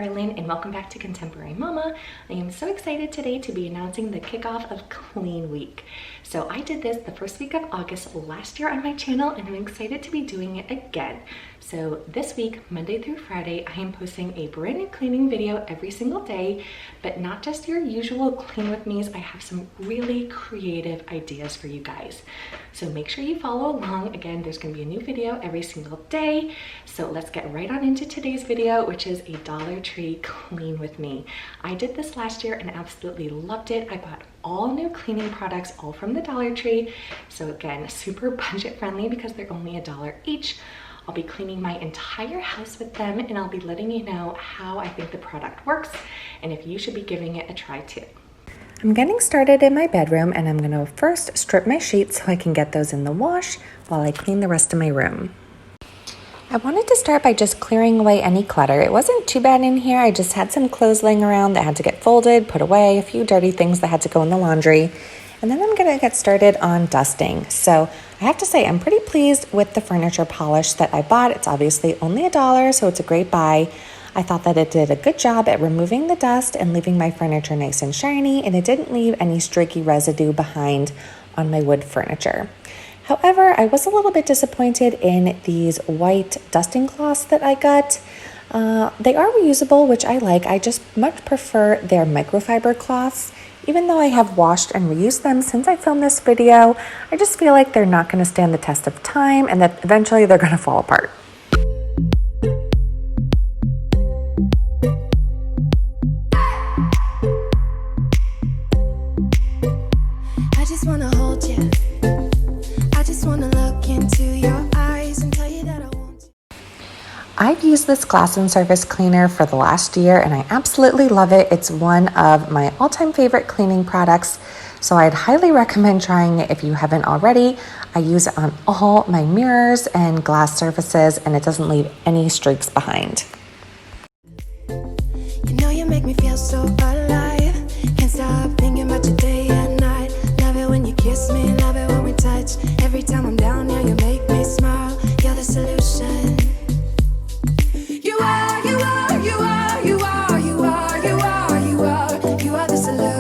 Carolyn and welcome back to Contemporary Mama. I am so excited today to be announcing the kickoff of Clean Week. So I did this the first week of August last year on my channel and I'm excited to be doing it again. So this week, Monday through Friday, I am posting a brand new cleaning video every single day, but not just your usual clean with me's. I have some really creative ideas for you guys. So make sure you follow along. Again, there's gonna be a new video every single day. So let's get right on into today's video, which is a Dollar Tree clean with me. I did this last year and absolutely loved it. I bought all new cleaning products, all from the Dollar Tree. So again, super budget friendly because they're only $1 each. I'll be cleaning my entire house with them and I'll be letting you know how I think the product works and if you should be giving it a try too. I'm getting started in my bedroom and I'm gonna first strip my sheets so I can get those in the wash while I clean the rest of my room. I wanted to start by just clearing away any clutter. It wasn't too bad in here. I just had some clothes laying around that had to get folded, put away, a few dirty things that had to go in the laundry. And then I'm gonna get started on dusting. So I have to say I'm pretty pleased with the furniture polish that I bought. It's obviously only $1, so it's a great buy. I thought that it did a good job at removing the dust and leaving my furniture nice and shiny, and it didn't leave any streaky residue behind on my wood furniture. However, I was a little bit disappointed in these white dusting cloths that I got. They are reusable, which I like. I just much prefer their microfiber cloths. Even though I have washed and reused them since I filmed this video, I just feel like they're not going to stand the test of time and that eventually they're going to fall apart. I just want to hold you. I just want to look into your eyes and tell you that I want you. I've used this glass and surface cleaner for the last year and I absolutely love it. It's one of my all-time favorite cleaning products, so I'd highly recommend trying it if you haven't already. I use it on all my mirrors and glass surfaces and it doesn't leave any streaks behind. You know you make me feel so alive. Can't stop thinking about you day and night. Love it when you kiss me, love it when we touch. Every time I'm down here, you make me smile. You're the solution. You are the solution. You are the solution. You are the solution.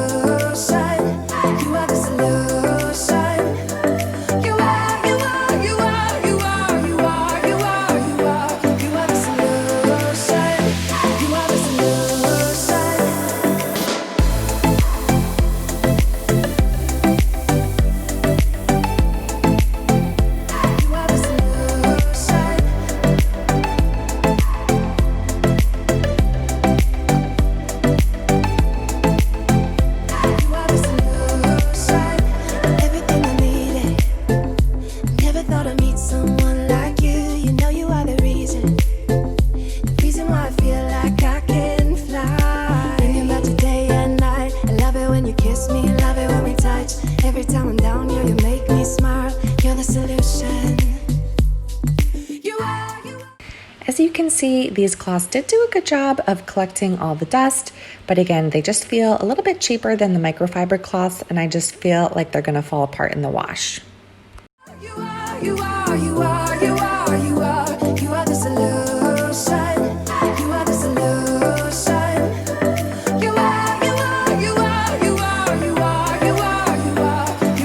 You are the solution. Every time I'm down here, you make me smile. You're the solution. You are. As you can see, these cloths did do a good job of collecting all the dust, but again, they just feel a little bit cheaper than the microfiber cloths and I just feel like they're gonna fall apart in the wash. You are the solution. You are the solution. You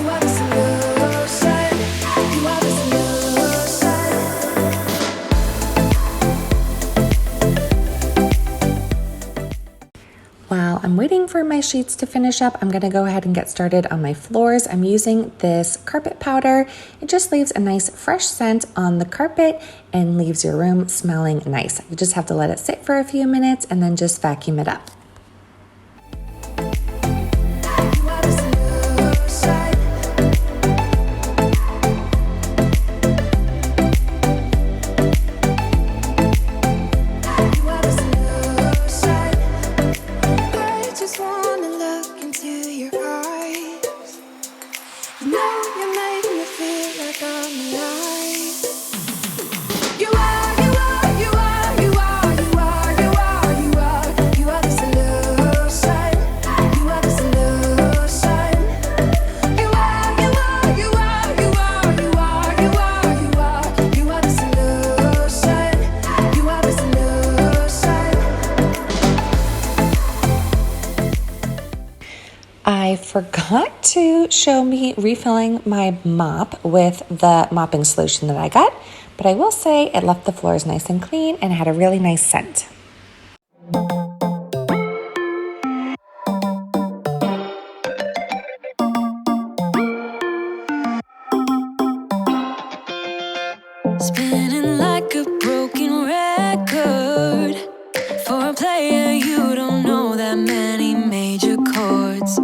are the solution. You are the solution. While I'm waiting for my sheets to finish up, I'm gonna go ahead and get started on my floors. I'm using this carpet powder. It just leaves a nice fresh scent on the carpet and leaves your room smelling nice. You just have to let it sit for a few minutes and then just vacuum it up. You are the solution. You are the solution. I just wanna look into your eyes. You know you make me feel like I'm alive. You are the solution. I forgot to show me refilling my mop with the mopping solution that I got, but I will say it left the floors nice and clean and had a really nice scent. Spinning like a broken record. For a player, you don't know that many major chords.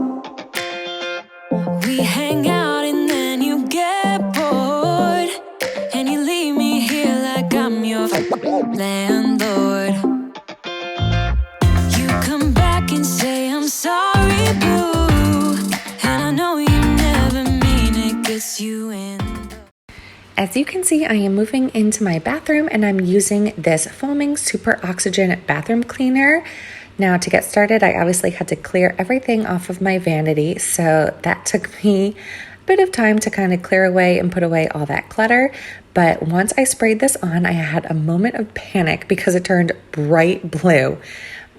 We hang out and then you get bored, and you leave me here like I'm your landlord. You come back and say I'm sorry, boo, and I know you never mean it, gets you in. As you can see, I am moving into my bathroom and I'm using this foaming super oxygen bathroom cleaner. Now to get started, I obviously had to clear everything off of my vanity, so that took me a bit of time to kind of clear away and put away all that clutter. But once I sprayed this on, I had a moment of panic because it turned bright blue.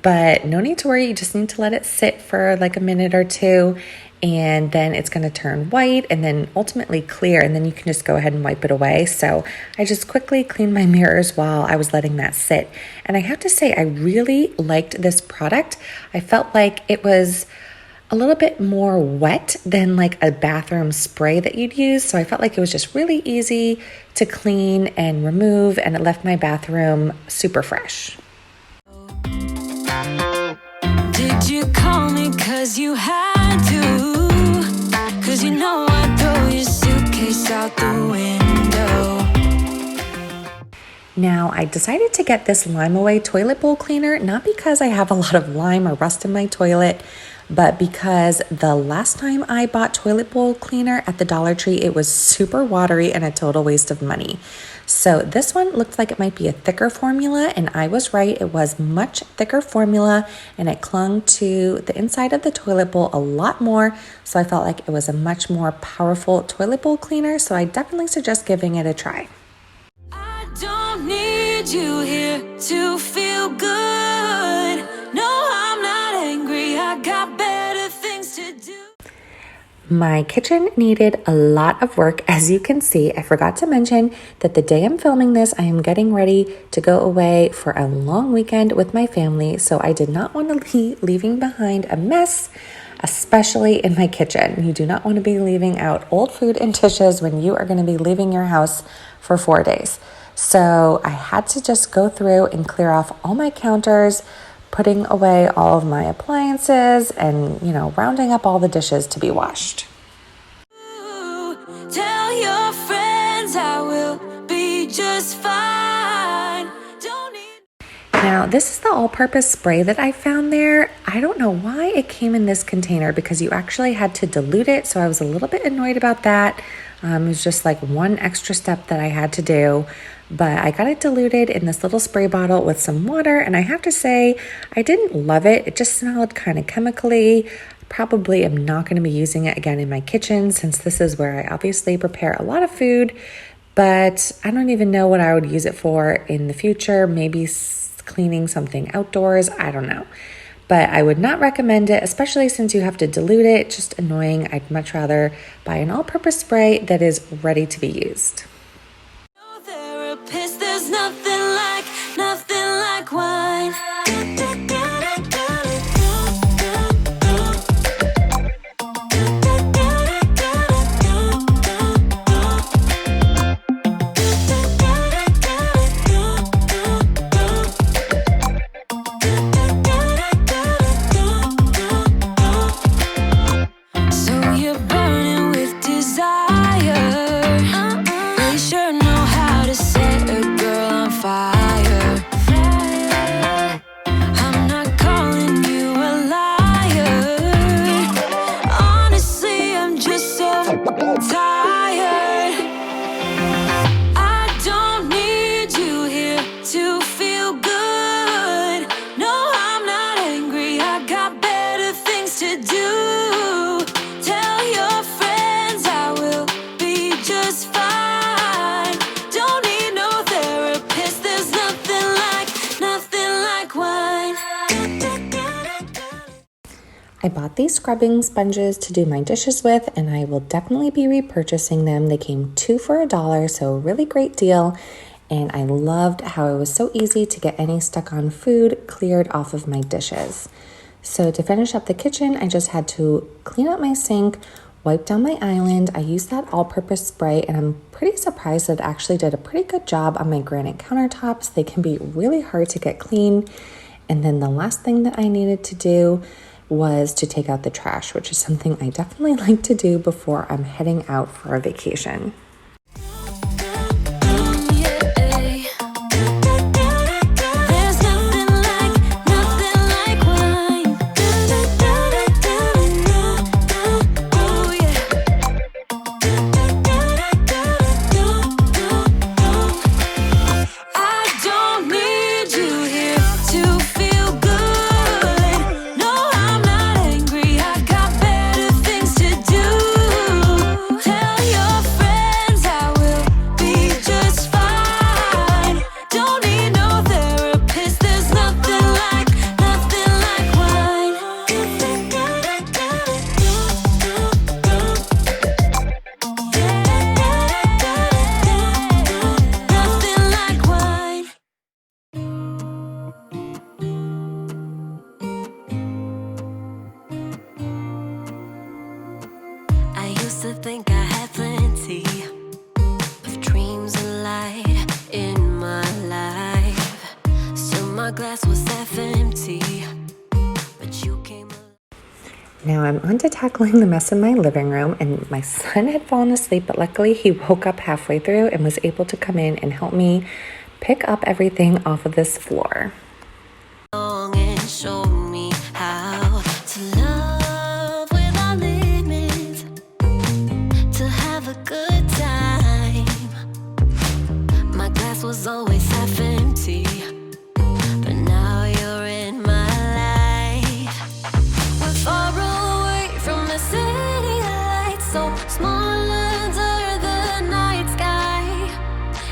But no need to worry, you just need to let it sit for like a minute or two, and then it's going to turn white and then ultimately clear, and then you can just go ahead and wipe it away. So I just quickly cleaned my mirrors while I was letting that sit. And I have to say, I really liked this product. I felt like it was a little bit more wet than like a bathroom spray that you'd use. So I felt like it was just really easy to clean and remove, and it left my bathroom super fresh. Did you call me 'cause you had to? 'Cause you know I'd throw your suitcase out the window. Now, I decided to get this Lime Away toilet bowl cleaner, not because I have a lot of lime or rust in my toilet, but because the last time I bought toilet bowl cleaner at the Dollar Tree, it was super watery and a total waste of money. So this one looked like it might be a thicker formula, and I was right. It was much thicker formula, and it clung to the inside of the toilet bowl a lot more. So I felt like it was a much more powerful toilet bowl cleaner. So I definitely suggest giving it a try. I don't need you here to feel good. No, I'm not angry. I got better things to do. My kitchen needed a lot of work, as you can see. I forgot to mention that the day I'm filming this, I am getting ready to go away for a long weekend with my family, so I did not want to be leaving behind a mess, especially in my kitchen. You do not want to be leaving out old food and dishes when you are going to be leaving your house for 4 days. So I had to just go through and clear off all my counters, putting away all of my appliances, and, rounding up all the dishes to be washed. Tell your friends I will be just fine. Don't need. Now, this is the all-purpose spray that I found there. I don't know why it came in this container, because you actually had to dilute it, so I was a little bit annoyed about that. It was just like one extra step that I had to do. But I got it diluted in this little spray bottle with some water, and I have to say, I didn't love it. It just smelled kind of chemically. Probably am not going to be using it again in my kitchen, since this is where I obviously prepare a lot of food, but I don't even know what I would use it for in the future. Maybe cleaning something outdoors. I don't know. But I would not recommend it, especially since you have to dilute it. Just annoying. I'd much rather buy an all-purpose spray that is ready to be used. There's nothing like wine. So you're burning with desire. I bought these scrubbing sponges to do my dishes with, and I will definitely be repurchasing them. They came 2 for $1, so really great deal. And I loved how it was so easy to get any stuck on food cleared off of my dishes. So to finish up the kitchen, I just had to clean up my sink, wipe down my island. I used that all-purpose spray, and I'm pretty surprised that it actually did a pretty good job on my granite countertops. They can be really hard to get clean. And then the last thing that I needed to do was to take out the trash, which is something I definitely like to do before I'm heading out for a vacation. To think I had plenty of dreams and light in my life. Still my glass was half empty, but you came along. Now I'm on to tackling the mess in my living room, and my son had fallen asleep, but luckily he woke up halfway through and was able to come in and help me pick up everything off of this floor. And show me how to love without limits, to have a good time. My glass was always half empty, but now you're in my life. We're far away from the city lights, so small under the night sky.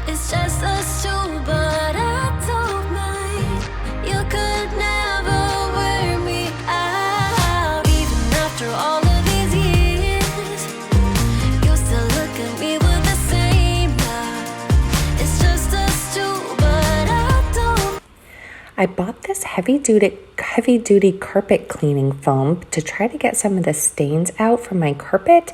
It's just us two, but I don't mind. You could never wear me out, even after all of these years. You still look at me with the same love. It's just us two, but I don't. I bought this heavy-duty carpet cleaning foam to try to get some of the stains out from my carpet.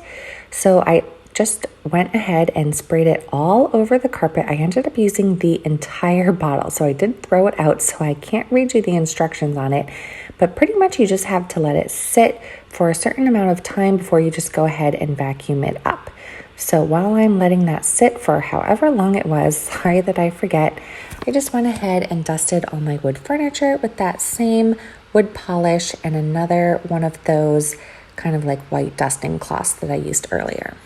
So I just went ahead and sprayed it all over the carpet. I ended up using the entire bottle, so I didn't throw it out, so I can't read you the instructions on it. But pretty much you just have to let it sit for a certain amount of time before you just go ahead and vacuum it up. So while I'm letting that sit for however long it was, sorry that I forget, I just went ahead and dusted all my wood furniture with that same wood polish and another one of those kind of like white dusting cloths that I used earlier.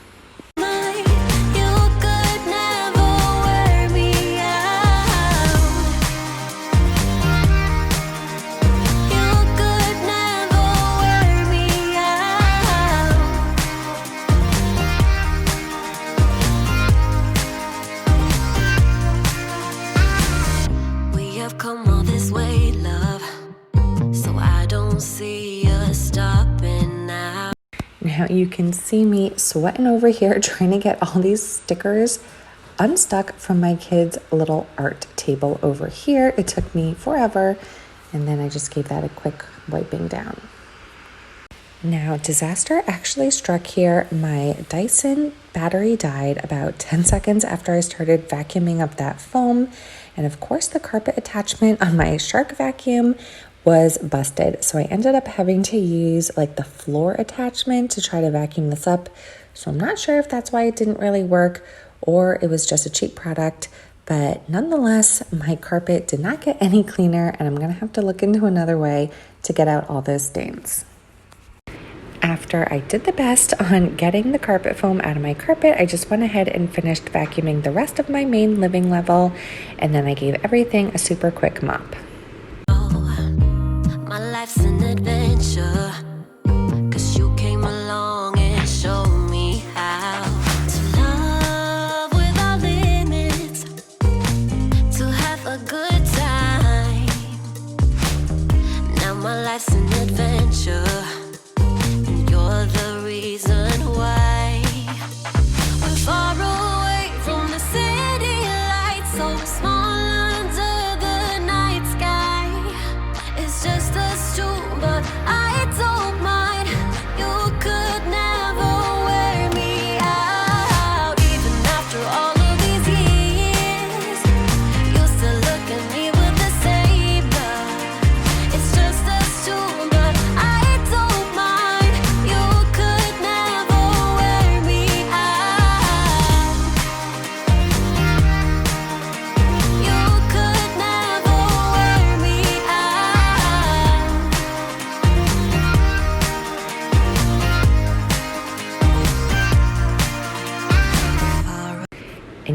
Come all this way, love, so I don't see us stopping now. Now you can see me sweating over here trying to get all these stickers unstuck from my kids' little art table over here. It took me forever, and then I just gave that a quick wiping down. Now, disaster actually struck here. My Dyson battery died about 10 seconds after I started vacuuming up that foam. And of course, the carpet attachment on my Shark vacuum was busted. So I ended up having to use like the floor attachment to try to vacuum this up. So I'm not sure if that's why it didn't really work or it was just a cheap product. But nonetheless, my carpet did not get any cleaner, and I'm going to have to look into another way to get out all those stains. After I did the best on getting the carpet foam out of my carpet, I just went ahead and finished vacuuming the rest of my main living level, and then I gave everything a super quick mop. My life's an adventure, 'cause you came along and showed me how to love without limits, to have a good time. Now my life's an adventure,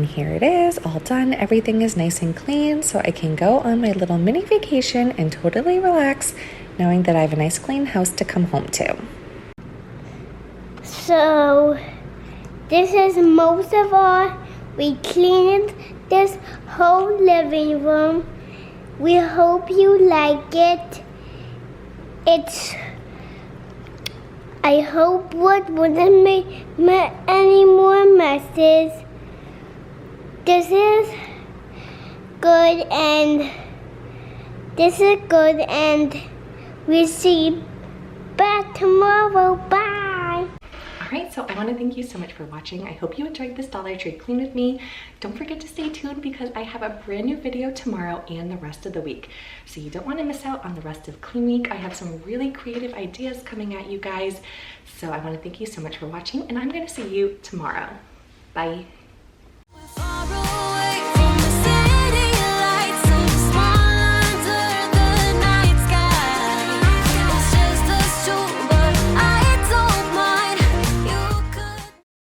here it is, all done. Everything is nice and clean, so I can go on my little mini vacation and totally relax, knowing that I have a nice clean house to come home to. So, this is most of all. We cleaned this whole living room. We hope you like it. I hope it wouldn't make any more messes. This is good and we'll see you back tomorrow. Bye. Alright, so I want to thank you so much for watching. I hope you enjoyed this Dollar Tree clean with me. Don't forget to stay tuned because I have a brand new video tomorrow and the rest of the week. So you don't want to miss out on the rest of Clean Week. I have some really creative ideas coming at you guys. So I want to thank you so much for watching, and I'm going to see you tomorrow. Bye.